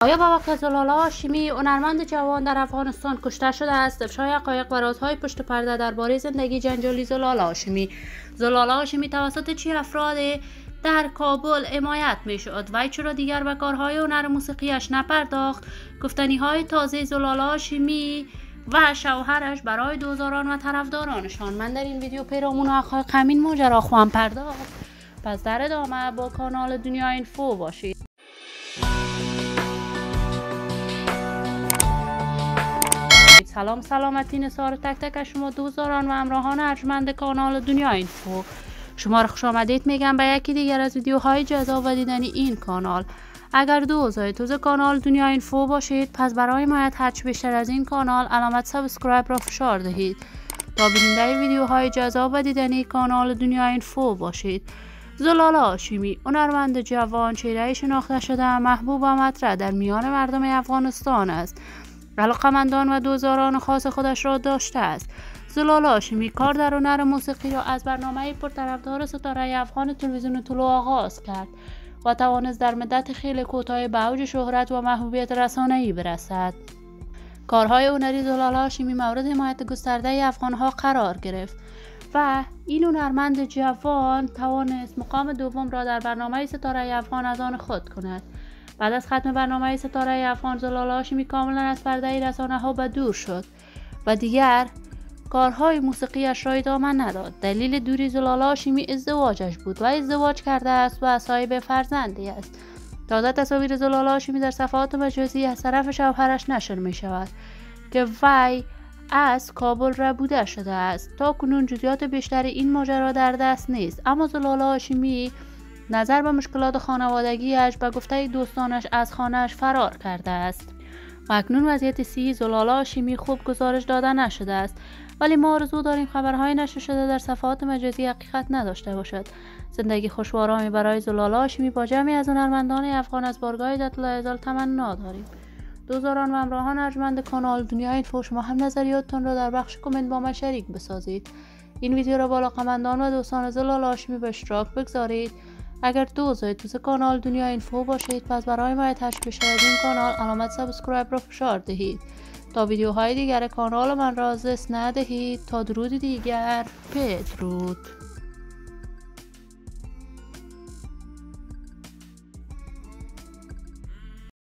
آیا با وقت زلالا هاشمی هنرمند جوان در افغانستان کشته شده است؟ افشای حقایق و رازهای پشت پرده درباره زندگی جنجالی زلالا هاشمی. زلالا هاشمی توسط چه افراد در کابل حمایت می شد؟ وی چرا دیگر به کارهای هنر موسیقیش نپرداخت؟ گفتنی های تازه زلالا هاشمی و شوهرش برای دوزاران و طرفدارانشان. من در این ویدیو پیرامون حقایق همین ماجرا خواهم پرداخت. پس در ادامه با کانال دنیا اینفو باشید. سلام سلامتی نثار تک تک شما دوستداران و همراهان ارجمند کانال دنیا اینفو. شما را خوش آمدید میگم به یکی دیگر از ویدیوهای جذاب و دیدنی این کانال. اگر توز کانال دنیا اینفو باشید، پس برای حمایت هرچه بیشتر از این کانال علامت سابسکرایب را فشار دهید تا بیننده ویدیوهای جذاب و دیدنی کانال دنیا اینفو باشید. زلالا هاشمی هنرمند جوان، چهره شناخته شده، محبوب و مطرح در میان مردم افغانستان است. علاقمندان و دوزاران خاص خودش را داشته است. زلالا هاشمی کار در هنر موسیقی را از برنامه پرطرفدار ستاره افغان تلویزیون طلوع آغاز کرد و توانست در مدت خیلی کوتاه به اوج شهرت و محبوبیت رسانه‌ای برسد. کارهای هنری زلالا هاشمی مورد حمایت گسترده افغانها قرار گرفت و این هنرمند جوان توانست مقام دوم را در برنامه ستاره افغان از آن خود کند. بعد از ختم برنامه ستاره افغان، زلالا هاشمی کاملا از پرده رسانه‌ها به دور شد و دیگر کارهای موسیقیش را ادامه نداد. دلیل دوری زلالا هاشمی ازدواجش بود و ازدواج کرده است و صاحب فرزندی است. تازه تصاویر زلالا هاشمی در صفحات مجازی از طرف شوهرش نشر می شود که وی از کابل ربوده شده است. تا کنون جزئیات بیشتر این ماجرا در دست نیست، اما زلالا هاشمی نظر به مشکلات خانوادگیش به گفته دوستانش از خانه‌اش فرار کرده است و اکنون وضعیت صحی زلالا هاشمی خوب گزارش داده نشده است، ولی ما آرزو داریم خبرهای نشر شده در صفحات مجازی حقیقت نداشته باشد. زندگی خوش و آرامی برای زلالا هاشمی با جمعی از هنرمندان افغان از بارگاه عزت‌الله تمنا داریم. دوستداران و همراهان ارجمند کانال دنیا اینفو، شما هم نظریاتتان را در بخش کامنت با من شریک بسازید. این ویدیو را با علاقه‌مندان و دوستان زلالا هاشمی به اشتراک بگذارید. اگر توز کانال دنیا اینفو باشید، پس برای حمایت هرچه بیشتر از این کانال علامت سابسکرایب را فشار دهید تا ویدیوهای دیگر کانال من را از دست ندهید. تا درود دیگر، بدرود.